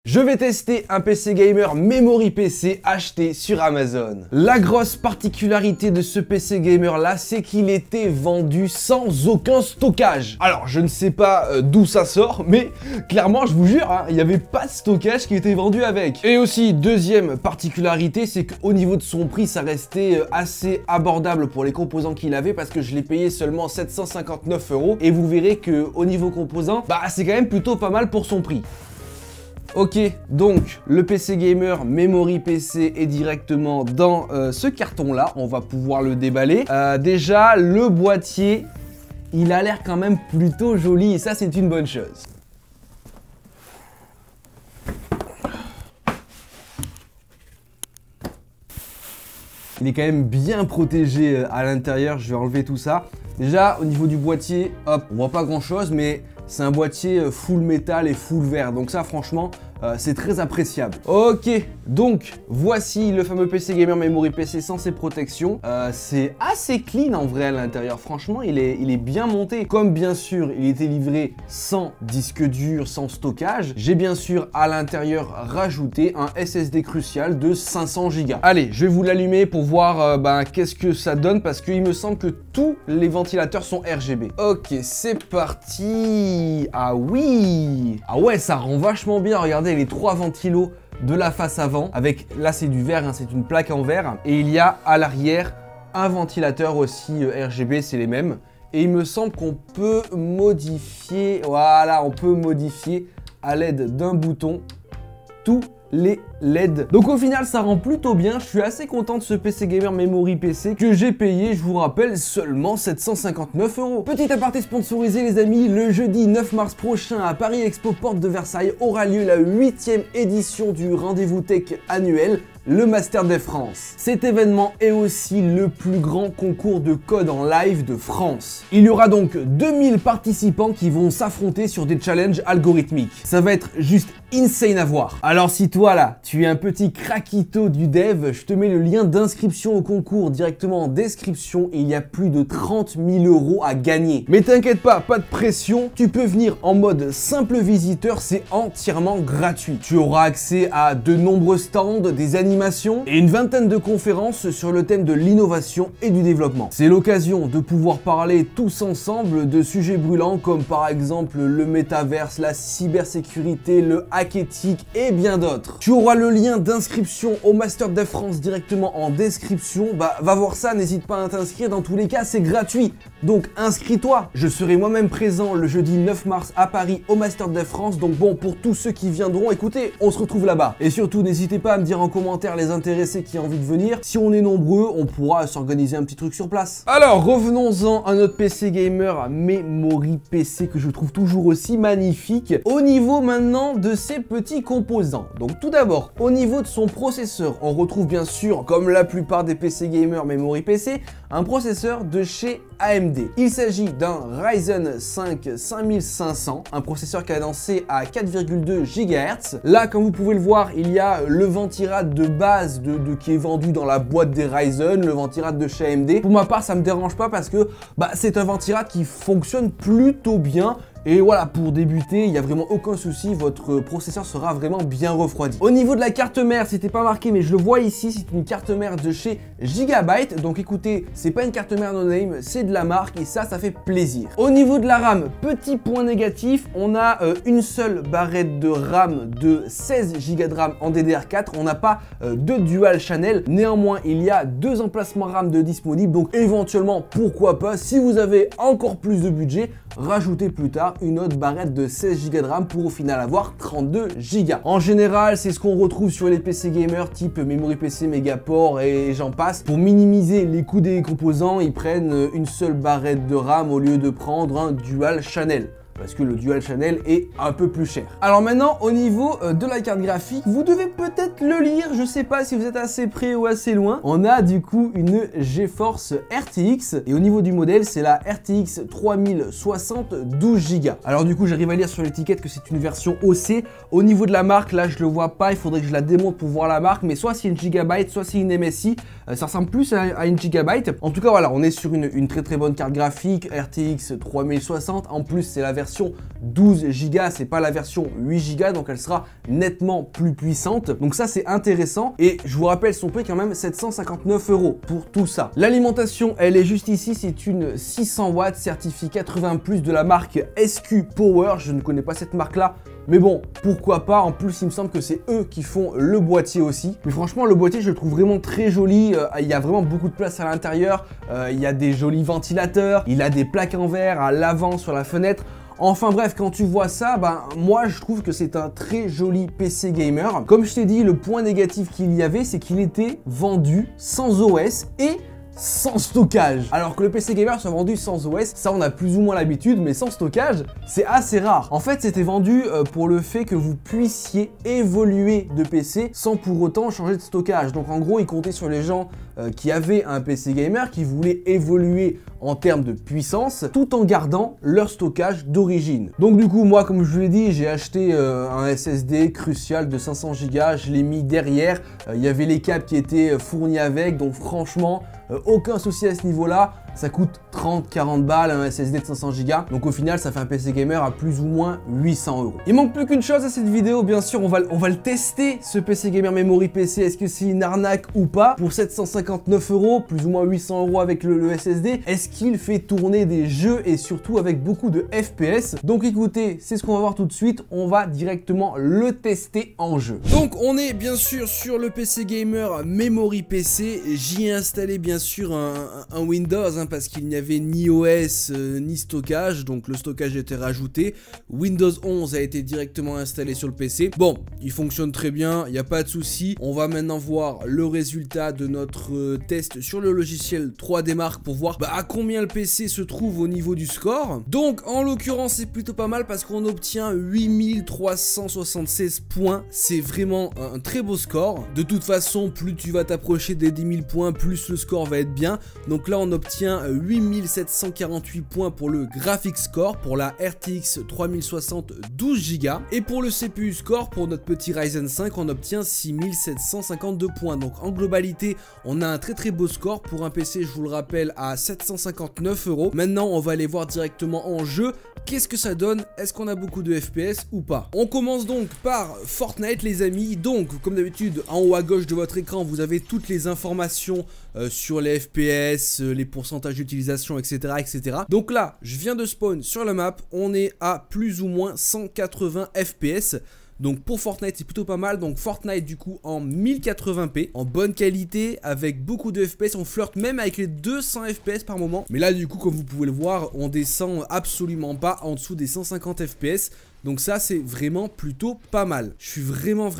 Je vais tester un PC gamer Memory PC acheté sur Amazon. La grosse particularité de ce PC gamer là, c'est qu'il était vendu sans aucun stockage. Alors je ne sais pas d'où ça sort, mais clairement je vous jure, il n'y avait pas de stockage qui était vendu avec. Et aussi, deuxième particularité, c'est qu'au niveau de son prix, ça restait assez abordable pour les composants qu'il avait parce que je l'ai payé seulement 759 €. Et vous verrez qu'au niveau composants, c'est quand même plutôt pas mal pour son prix. Ok, donc le PC Gamer Memory PC est directement dans ce carton-là. On va pouvoir le déballer. Déjà, le boîtier, il a l'air quand même plutôt joli et ça, c'est une bonne chose. Il est quand même bien protégé à l'intérieur. Je vais enlever tout ça. Déjà, au niveau du boîtier, hop, on voit pas grand-chose, mais c'est un boîtier full métal et full verre. Donc ça, franchement, c'est très appréciable. Ok, donc voici le fameux PC Gamer Memory PC sans ses protections. C'est assez clean en vrai à l'intérieur. Franchement, il est bien monté. Comme bien sûr, il était livré sans disque dur, sans stockage. J'ai bien sûr à l'intérieur rajouté un SSD Crucial de 500 Go. Allez, je vais vous l'allumer pour voir qu'est-ce que ça donne parce qu'il me semble que tous les ventilateurs sont RGB. Ok, c'est parti. Ah oui. Ah ouais, ça rend vachement bien. Regardez les 3 ventilos de la face avant. Avec, là c'est du verre, c'est une plaque en verre. Et il y a à l'arrière un ventilateur aussi RGB, c'est les mêmes. Et il me semble qu'on peut modifier, voilà, on peut modifier à l'aide d'un bouton tous les LED. Donc au final ça rend plutôt bien. Je suis assez content de ce PC Gamer Memory PC que j'ai payé, je vous rappelle, seulement 759 €. Petit aparté sponsorisé les amis, le jeudi 9 mars prochain à Paris Expo Porte de Versailles aura lieu la 8e édition du rendez-vous tech annuel, le Master Dev France. Cet événement est aussi le plus grand concours de code en live de France. Il y aura donc 2000 participants qui vont s'affronter sur des challenges algorithmiques. Ça va être juste insane à voir. Alors si toi là, tu es un petit craquito du dev, je te mets le lien d'inscription au concours directement en description et il y a plus de 30 000 € à gagner. Mais t'inquiète pas, pas de pression, tu peux venir en mode simple visiteur, c'est entièrement gratuit. Tu auras accès à de nombreux stands, des animations et une vingtaine de conférences sur le thème de l'innovation et du développement. C'est l'occasion de pouvoir parler tous ensemble de sujets brûlants comme par exemple le métaverse, la cybersécurité, le hack éthique et bien d'autres. Tu auras le lien d'inscription au Master Dev France directement en description. Va voir ça, n'hésite pas à t'inscrire. Dans tous les cas, c'est gratuit. Donc inscris-toi. Je serai moi-même présent le jeudi 9 mars à Paris au Master Dev France. Donc bon, pour tous ceux qui viendront, écoutez, on se retrouve là-bas. Et surtout, n'hésitez pas à me dire en commentaire les intéressés qui ont envie de venir. Si on est nombreux, on pourra s'organiser un petit truc sur place. Alors, revenons-en à notre PC Gamer Memory PC que je trouve toujours aussi magnifique. Au niveau maintenant de ses petits composants. Donc tout d'abord, au niveau de son processeur, on retrouve bien sûr, comme la plupart des PC Gamer Memory PC, un processeur de chez AMD. Il s'agit d'un Ryzen 5 5500, un processeur cadencé à 4,2 GHz. Là, comme vous pouvez le voir, il y a le ventirad de base qui est vendu dans la boîte des Ryzen, le ventirad de chez AMD. Pour ma part, ça me dérange pas parce que c'est un ventirad qui fonctionne plutôt bien. Et voilà, pour débuter, il n'y a vraiment aucun souci, votre processeur sera vraiment bien refroidi. Au niveau de la carte mère, c'était pas marqué, mais je le vois ici, c'est une carte mère de chez Gigabyte. Donc écoutez, c'est pas une carte mère no name, c'est de la marque et ça fait plaisir. Au niveau de la RAM, petit point négatif, on a une seule barrette de RAM de 16 Go de RAM en DDR4. On n'a pas de dual channel. Néanmoins, il y a 2 emplacements RAM de disponibles. Donc éventuellement, pourquoi pas, si vous avez encore plus de budget, rajoutez plus tard une autre barrette de 16 Go de RAM pour au final avoir 32 Go. En général, c'est ce qu'on retrouve sur les PC gamers type Memory PC, Megaport et j'en passe. Pour minimiser les coûts des composants, ils prennent une seule barrette de RAM au lieu de prendre un dual channel. Parce que le dual channel est un peu plus cher. Alors maintenant, au niveau de la carte graphique, vous devez peut-être le lire, je sais pas si vous êtes assez près ou assez loin. On a du coup une GeForce RTX et au niveau du modèle, c'est la RTX 3060 12 Go. Alors du coup, j'arrive à lire sur l'étiquette que c'est une version OC. Au niveau de la marque, là, je le vois pas, il faudrait que je la démonte pour voir la marque, mais soit c'est une Gigabyte, soit c'est une MSI. Ça ressemble plus à une Gigabyte. En tout cas, voilà, on est sur une très très bonne carte graphique, RTX 3060. En plus, c'est la version version 12 Go, c'est pas la version 8 Go, donc elle sera nettement plus puissante. Donc ça c'est intéressant et je vous rappelle son prix quand même 759 € pour tout ça. L'alimentation elle est juste ici, c'est une 600 watts certifiée 80+ de la marque SQ Power. Je ne connais pas cette marque là, mais bon, pourquoi pas. En plus il me semble que c'est eux qui font le boîtier aussi. Mais franchement le boîtier je le trouve vraiment très joli, il y a vraiment beaucoup de place à l'intérieur, il y a des jolis ventilateurs, il a des plaques en verre à l'avant sur la fenêtre. Enfin bref, quand tu vois ça, moi je trouve que c'est un très joli PC gamer. Comme je t'ai dit, le point négatif qu'il y avait, c'est qu'il était vendu sans OS et sans stockage. Alors que le PC gamer soit vendu sans OS, ça on a plus ou moins l'habitude, mais sans stockage, c'est assez rare. En fait, c'était vendu pour le fait que vous puissiez évoluer de PC sans pour autant changer de stockage. Donc en gros, il comptait sur les gens qui avaient un PC gamer, qui voulaient évoluer en termes de puissance, tout en gardant leur stockage d'origine. Donc du coup, moi, comme je vous l'ai dit, j'ai acheté un SSD Crucial de 500 Go, je l'ai mis derrière, il y avait les câbles qui étaient fournis avec, donc franchement, aucun souci à ce niveau-là. Ça coûte 30-40 balles un SSD de 500 Go. Donc au final, ça fait un PC gamer à plus ou moins 800 €. Il manque plus qu'une chose à cette vidéo, bien sûr, on va le tester, ce PC gamer Memory PC. Est-ce que c'est une arnaque ou pas? Pour 759 €, plus ou moins 800 € avec le SSD, est-ce qu'il fait tourner des jeux et surtout avec beaucoup de FPS? Donc écoutez, c'est ce qu'on va voir tout de suite. On va directement le tester en jeu. Donc on est bien sûr sur le PC gamer Memory PC. J'y ai installé bien sûr un Windows, parce qu'il n'y avait ni OS ni stockage, donc le stockage était rajouté. Windows 11 a été directement installé sur le PC. Bon, il fonctionne très bien, il n'y a pas de souci. On va maintenant voir le résultat de notre test sur le logiciel 3D Mark pour voir à combien le PC se trouve au niveau du score. Donc en l'occurrence c'est plutôt pas mal parce qu'on obtient 8376 points. C'est vraiment un très beau score. De toute façon, plus tu vas t'approcher des 10 000 points, plus le score va être bien. Donc là on obtient 8748 points pour le Graphics Score, pour la RTX 3060 12 Go, et pour le CPU Score, pour notre petit Ryzen 5, on obtient 6752 points. Donc en globalité, on a un très beau score pour un PC, je vous le rappelle, à 759 €. Maintenant, on va aller voir directement en jeu. Qu'est-ce que ça donne? Est-ce qu'on a beaucoup de FPS ou pas? On commence donc par Fortnite les amis. Donc comme d'habitude, en haut à gauche de votre écran, vous avez toutes les informations sur les FPS, les pourcentages d'utilisation, etc., etc. Donc là, je viens de spawn sur la map, on est à plus ou moins 180 FPS. Donc pour Fortnite c'est plutôt pas mal. Donc Fortnite du coup en 1080p, en bonne qualité, avec beaucoup de FPS. On flirte même avec les 200 FPS par moment. Mais là du coup comme vous pouvez le voir, on descend absolument pas en dessous des 150 FPS. Donc ça c'est vraiment plutôt pas mal. Je suis vraiment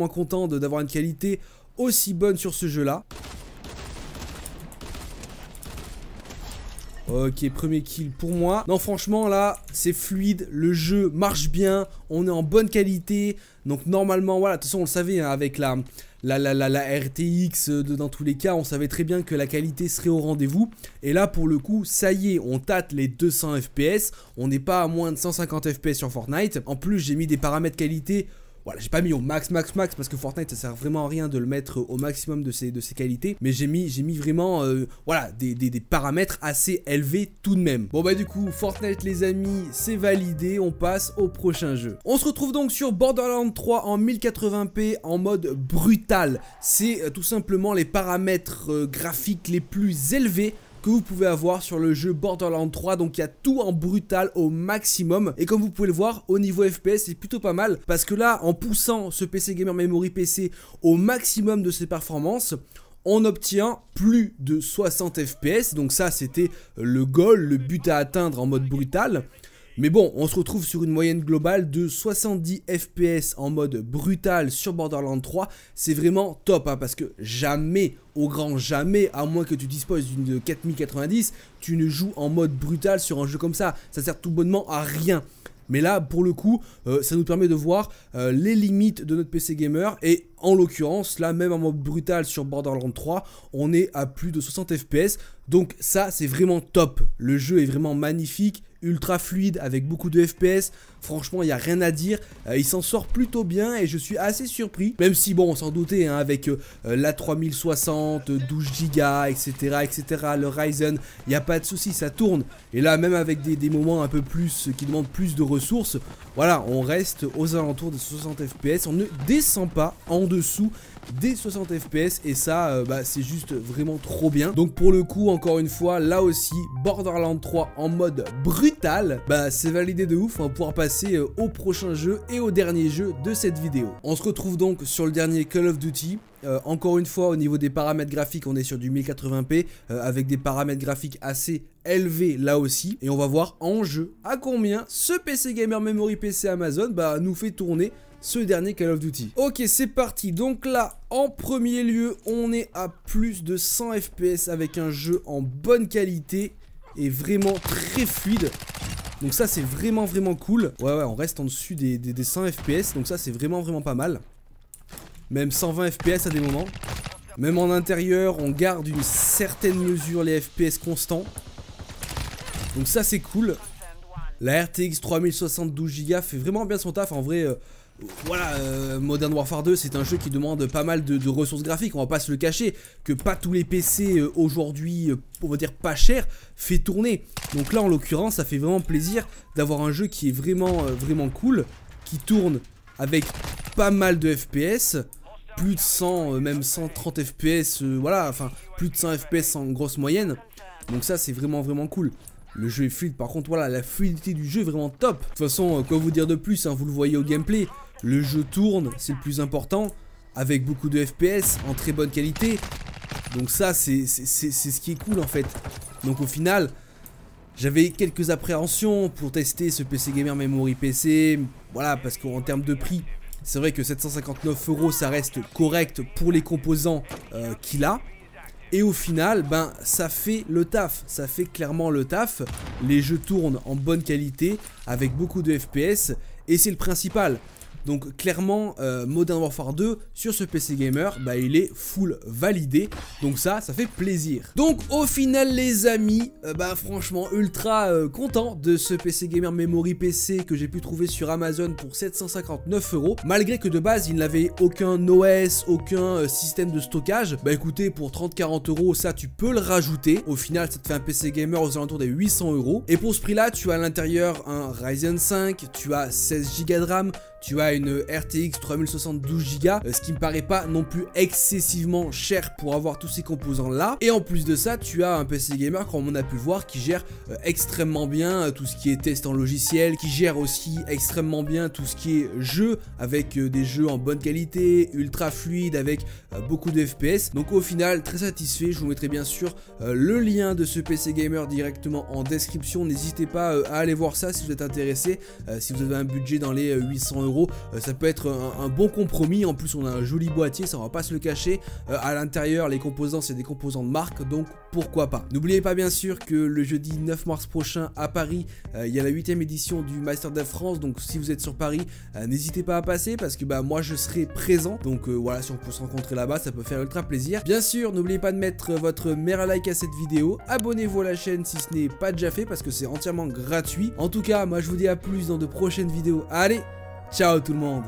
content d'avoir une qualité aussi bonne sur ce jeu là. Ok, premier kill pour moi. Non, franchement, là, c'est fluide. Le jeu marche bien. On est en bonne qualité. Donc, normalement, voilà. De toute façon, on le savait, hein, avec la RTX, dans tous les cas, on savait très bien que la qualité serait au rendez-vous. Et là, pour le coup, ça y est, on tâte les 200 FPS. On n'est pas à moins de 150 FPS sur Fortnite. En plus, j'ai mis des paramètres qualité. Voilà, j'ai pas mis au max parce que Fortnite ça sert vraiment à rien de le mettre au maximum de ses qualités, mais j'ai mis vraiment voilà, des paramètres assez élevés tout de même. Bon du coup Fortnite les amis, c'est validé, on passe au prochain jeu. On se retrouve donc sur Borderlands 3 en 1080p en mode brutal. C'est tout simplement les paramètres graphiques les plus élevés que vous pouvez avoir sur le jeu Borderlands 3. Donc il y a tout en brutal au maximum, et comme vous pouvez le voir au niveau FPS c'est plutôt pas mal, parce que là en poussant ce PC Gamer Memory PC au maximum de ses performances, on obtient plus de 60 FPS. Donc ça c'était le goal, le but à atteindre en mode brutal. Mais bon, on se retrouve sur une moyenne globale de 70 FPS en mode brutal sur Borderlands 3. C'est vraiment top, parce que jamais, au grand jamais, à moins que tu disposes d'une 4090, tu ne joues en mode brutal sur un jeu comme ça. Ça sert tout bonnement à rien. Mais là, pour le coup, ça nous permet de voir les limites de notre PC gamer. Et en l'occurrence, là même en mode brutal sur Borderlands 3, on est à plus de 60 FPS. Donc ça c'est vraiment top, le jeu est vraiment magnifique, ultra fluide avec beaucoup de FPS, franchement il n'y a rien à dire, il s'en sort plutôt bien et je suis assez surpris, même si bon on s'en doutait hein, avec la 3060, 12 Go etc, le Ryzen, il n'y a pas de souci, ça tourne, et là même avec des moments un peu plus, qui demandent plus de ressources, voilà on reste aux alentours de 60 FPS, on ne descend pas en dessous des 60 FPS et ça c'est juste vraiment trop bien. Donc pour le coup encore une fois là aussi Borderlands 3 en mode brutal, c'est validé de ouf, on va pouvoir passer au prochain jeu et au dernier jeu de cette vidéo. On se retrouve donc sur le dernier Call of Duty. Encore une fois au niveau des paramètres graphiques on est sur du 1080p avec des paramètres graphiques assez élevés là aussi, et on va voir en jeu à combien ce PC Gamer Memory PC Amazon nous fait tourner ce dernier Call of Duty. Ok c'est parti, donc là en premier lieu on est à plus de 100 FPS avec un jeu en bonne qualité et vraiment très fluide. Donc ça c'est vraiment cool. Ouais on reste en dessus des 100 FPS, donc ça c'est vraiment pas mal. Même 120 FPS à des moments. Même en intérieur on garde une certaine mesure les FPS constants. Donc ça c'est cool. La RTX 3060 12 Go fait vraiment bien son taf en vrai. Voilà, Modern Warfare 2 c'est un jeu qui demande pas mal de ressources graphiques, on va pas se le cacher, que pas tous les PC aujourd'hui, on va dire pas cher, fait tourner. Donc là en l'occurrence ça fait vraiment plaisir d'avoir un jeu qui est vraiment cool, qui tourne avec pas mal de FPS, plus de 100, même 130 FPS, voilà, enfin plus de 100 FPS en grosse moyenne. Donc ça c'est vraiment cool. Le jeu est fluide, par contre voilà, la fluidité du jeu est vraiment top. De toute façon, quoi vous dire de plus, hein, vous le voyez au gameplay, le jeu tourne, c'est le plus important, avec beaucoup de FPS, en très bonne qualité. Donc ça c'est ce qui est cool en fait. Donc au final, j'avais quelques appréhensions pour tester ce PC Gamer Memory PC, voilà, parce qu'en termes de prix, c'est vrai que 759 € ça reste correct pour les composants qu'il a. Et au final, ça fait le taf, ça fait clairement le taf. Les jeux tournent en bonne qualité, avec beaucoup de FPS, et c'est le principal. Donc clairement, Modern Warfare 2 sur ce PC Gamer, il est full validé. Donc ça fait plaisir. Donc au final les amis, franchement ultra content de ce PC Gamer Memory PC que j'ai pu trouver sur Amazon pour 759 €. Malgré que de base il n'avait aucun OS, aucun système de stockage. Écoutez, pour 30-40 € ça tu peux le rajouter. Au final ça te fait un PC Gamer aux alentours des 800 €. Et pour ce prix là tu as à l'intérieur un Ryzen 5, tu as 16 Go de RAM, tu as une RTX 3060 12 Go, ce qui me paraît pas non plus excessivement cher pour avoir tous ces composants là. Et en plus de ça, tu as un PC Gamer, comme on a pu le voir, qui gère extrêmement bien tout ce qui est test en logiciel, qui gère aussi extrêmement bien tout ce qui est jeu, avec des jeux en bonne qualité, ultra fluide, avec beaucoup de FPS. Donc au final, très satisfait. Je vous mettrai bien sûr le lien de ce PC Gamer directement en description. N'hésitez pas à aller voir ça si vous êtes intéressé, si vous avez un budget dans les 800 €. Ça peut être un bon compromis. En plus on a un joli boîtier, ça on va pas se le cacher. À l'intérieur les composants c'est des composants de marque, donc pourquoi pas. N'oubliez pas bien sûr que le jeudi 9 mars prochain à Paris, il y a la 8ème édition du Master Dev France. Donc si vous êtes sur Paris, n'hésitez pas à passer, parce que moi je serai présent. Donc voilà, si on peut se rencontrer là-bas, ça peut faire ultra plaisir. Bien sûr, n'oubliez pas de mettre votre meilleur like à cette vidéo. Abonnez-vous à la chaîne si ce n'est pas déjà fait, parce que c'est entièrement gratuit. En tout cas, moi je vous dis à plus dans de prochaines vidéos. Allez, ciao tout le monde.